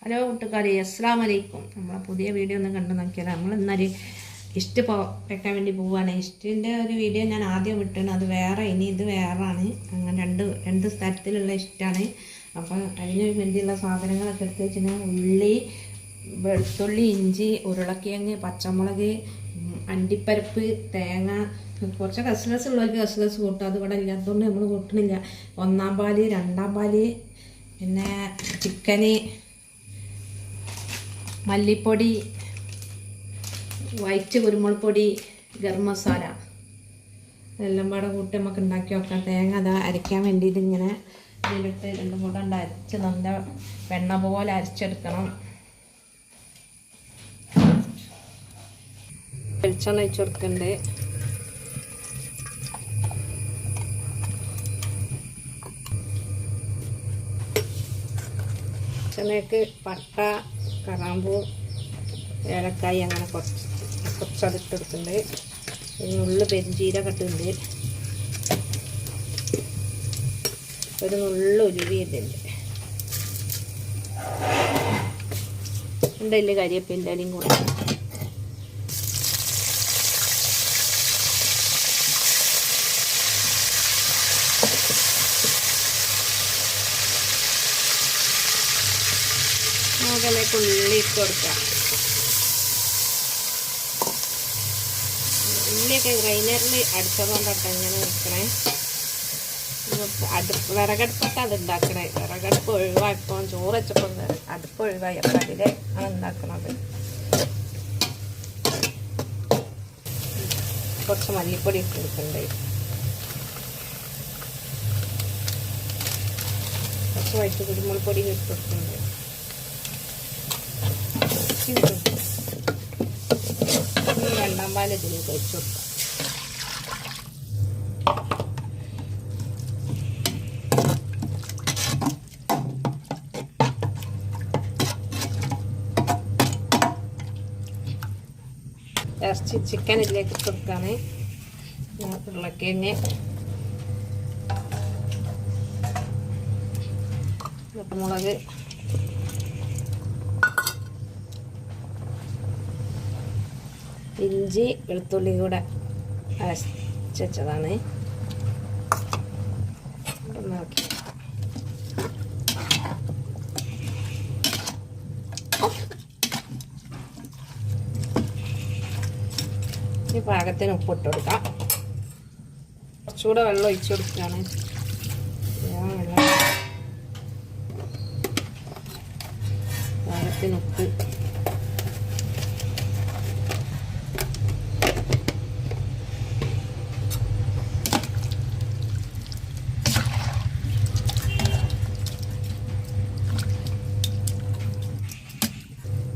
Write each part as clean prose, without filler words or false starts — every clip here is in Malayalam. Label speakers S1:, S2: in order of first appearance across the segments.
S1: ഹലോ കൂട്ടുകാരെ, അസ്സലാമു അലൈക്കും. നമ്മളെ പുതിയ വീഡിയോ ഒന്ന് കണ്ടു നോക്കിയാൽ നമ്മൾ ഇന്നൊരു ഇസ്റ്റ് വെക്കാൻ വേണ്ടി പോവുകയാണ്. ഇസ്റ്റിൻ്റെ ഒരു വീഡിയോ ഞാൻ ആദ്യം വിട്ടാണ്, അത് വേറെ, ഇനി ഇത് വേറെയാണ്. അങ്ങനെ രണ്ട് സ്ഥലത്തിലുള്ള ഇഷ്ടമാണ്. അപ്പോൾ അതിന് വേണ്ടിയുള്ള സാധനങ്ങളൊക്കെ എടുത്ത് വെച്ചാൽ ഉള്ളി, വെളുത്തുള്ളി, ഇഞ്ചി, ഉരുളക്കിഴങ്ങ്, പച്ചമുളക്, അണ്ടിപ്പരിപ്പ്, തേങ്ങ, കുറച്ച് കസ്കസ് ഉള്ളവർക്ക് കസ്കസ് കൂട്ടും. അത് ഇവിടെ ഇല്ലാത്തതുകൊണ്ട് നമ്മൾ കൂട്ടണില്ല. 1-ാം പാല്, 2-ാം പാല്, പിന്നെ ചിക്കന്, മല്ലിപ്പൊടി, വൈറ്റ് കുരുമുളക് പൊടി, ഗരം മസാല എല്ലാം പാടെ കൂട്ടി നമുക്ക് ഉണ്ടാക്കി വെക്കാം. തേങ്ങ അതാ അരയ്ക്കാൻ വേണ്ടിയിട്ട് ഇങ്ങനെ ഇതിലിട്ട് 2 കൂടെ അരച്ച് നല്ല വെണ്ണ പോലെ അരച്ചെടുക്കണം. വെളിച്ചെണ്ണ ഒഴിച്ച് കൊടുക്കണ്ട്. വെളിച്ചെണ്ണയ്ക്ക് പട്ട, കറാമ്പൂ, ഏലക്കായി അങ്ങനെ കുറച്ചതിട്ട് കൊടുക്കുന്നുണ്ട്. നുള്ളു പെരുംജീരകം ഇട്ടുണ്ട്, ഒരു നുള്ളു ഉലുവ ഇതുണ്ട്, ഉണ്ടല്ലേ കരിവേപ്പിൻ്റെ ഇലയും കൂടെ. നമുക്കതിലേക്ക് ഉള്ളി ഇട്ട് കൊടുക്കാം. ഉള്ളിയൊക്കെ ഗ്രൈൻഡറിൽ അടിച്ചതുകൊണ്ടൊക്കെ ഇങ്ങനെ നിൽക്കണേ. വിറകടുപ്പൊക്കെ അത് ഉണ്ടാക്കണേ. വിറകടുപ്പ് ഒഴിവാക്കിപ്പോൾ ചോറ് വെച്ചപ്പോൾ അടുപ്പ് ഒഴിവായി. അപ്പം അതിൽ ആണ് ഉണ്ടാക്കണത്. കുറച്ച് മല്ലിപ്പൊടി ഇട്ട് കൊടുക്കുന്നുണ്ട്, കുറച്ച് വൈറ്റ് കുരുമുളക് പൊടി ഇട്ട് കൊടുക്കുന്നുണ്ട്. 2-ാം പാല് ഇതിലേക്ക് ഒഴിച്ച് കൊടുക്കാം. ഇറച്ചി ചിക്കൻ ഇതിലേക്ക് ഇട്ട് കൊടുക്കുകയാണ്. ഉരുളക്കിഴങ്ങ്, മുളക്, ഇഞ്ചി, വെളുത്തുള്ളി കൂടെ അരച്ച് വെച്ചതാണ്. നോക്കി ഈ പാകത്തിന് ഉപ്പിട്ട് കൊടുക്കാം. കുറച്ചുകൂടെ വെള്ളം ഒഴിച്ചു കൊടുക്കുകയാണ്. പാകത്തിന് ഉപ്പ്,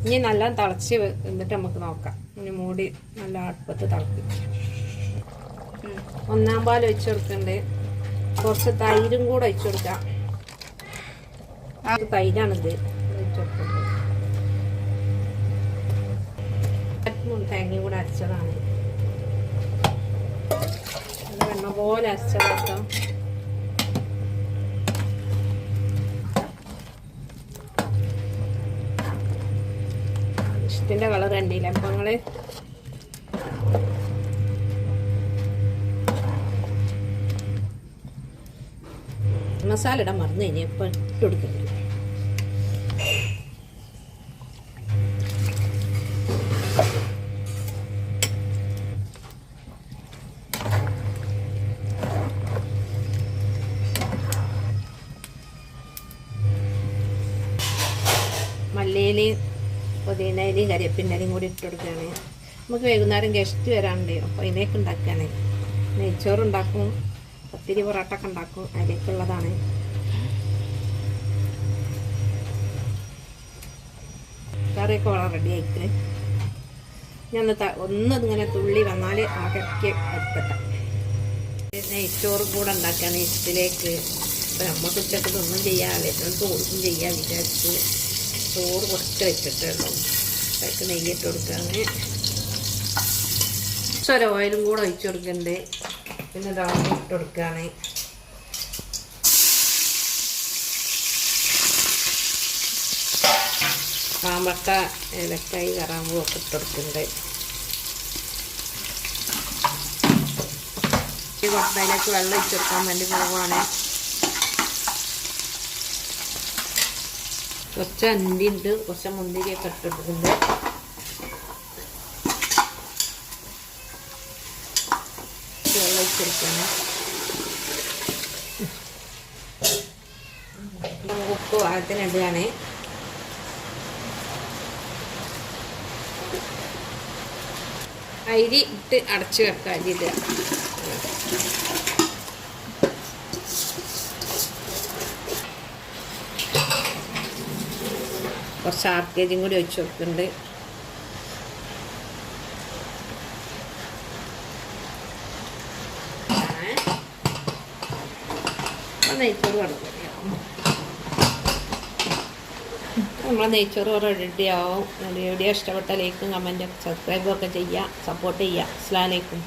S1: ഇനി നല്ല തിളച്ച് എന്നിട്ട് നമുക്ക് നോക്കാം. ഇനി മൂടി നല്ല അടുപ്പത്ത് തിളപ്പിക്കും. 1-ാം പാൽ ഒഴിച്ച് കൊടുക്കുന്നുണ്ട്. കുറച്ച് തൈരും കൂടെ ഒഴിച്ച് കൊടുക്കാം. ആ തൈരാണിത് ഒഴിച്ച് കൊടുക്കുന്നത്. തേങ്ങയും കൂടെ അരച്ചതാണ്. വെണ്ണ പോലെ അരച്ചതാക്കാം. ഇഷ്ടത്തിൻ്റെ കളർ കണ്ടില്ല. അപ്പം നിങ്ങൾ മസാല ഇടാൻ മറന്നു കഴിഞ്ഞാൽ ഇപ്പം ഇട്ട് കൊടുക്കുന്നുണ്ട്. മല്ലിയിലയും പുതിനയിലയും കരിവേപ്പിൻ്റെ ഇലയും കൂടി ഇട്ട് കൊടുക്കുകയാണ്. നമുക്ക് വൈകുന്നേരം ഗസ്റ്റ് വരാനുണ്ട്. അപ്പോൾ അതിലേക്ക് ഉണ്ടാക്കുകയാണ്. നെയ്ച്ചോറുണ്ടാക്കും, പത്തിരി പൊറോട്ടൊക്കെ ഉണ്ടാക്കും. അതിലേക്കുള്ളതാണ്. കറിയൊക്കെ വളരെ റെഡി ആയിട്ട് ഞാൻ ഒന്നിങ്ങനെ തുള്ളി വന്നാൽ ആകെ അടുപ്പട്ടെ. നെയ്ച്ചോറും കൂടെ ഉണ്ടാക്കുകയാണ് ഇഷ്ടത്തിലേക്ക്. ഇപ്പം നമുക്ക് ഉച്ചക്ക് ഒന്നും ചെയ്യാൻ ചോറും ചെയ്യാൻ വിചാരിച്ച് ചോറ് കുറച്ച് വെച്ചിട്ടുള്ളൂ. അതിലേക്ക് നെയ്യിട്ട് കൊടുക്കുകയാണ്. കുറച്ചൊരു ഓയിലും കൂടെ ഒഴിച്ച് കൊടുക്കുന്നുണ്ട്. പിന്നെ ദാൽ ഇട്ട് കൊടുക്കുകയാണ്. പാമ്പക്ക ഏലക്കായി കറാമ്പും ഒക്കെ ഇട്ടെടുക്കുന്നുണ്ട്. കുറച്ചതിലേക്ക് വെള്ളം ഒഴിച്ചെടുക്കാൻ വേണ്ടി പോവുകയാണ്. കുറച്ച് അണ്ടി ഉണ്ട്, കുറച്ച് മുന്തിരിയൊക്കെ ഇട്ടെടുക്കുന്നുണ്ട്. വെള്ളം ഒഴിച്ചെടുക്കണം. ഉപ്പ് പാകത്തിനിടുകയാണ്. അരി ഇട്ട് അടച്ച് വെക്കുക. അരി ഇടുക. കുറച്ച് ആർക്കേജും കൂടി ഒഴിച്ച് വെക്കുന്നുണ്ട്. നെയ്ച്ചോറ് കിടക്കും. നമ്മളെ നെയ്ച്ചോറ് റെഡിയാവും. വീഡിയോ ഇഷ്ടപ്പെട്ട ലൈക്കും കമൻറ്റും സബ്സ്ക്രൈബും ഒക്കെ ചെയ്യുക, സപ്പോർട്ട് ചെയ്യുക. അസ്സലാമു അലൈക്കും.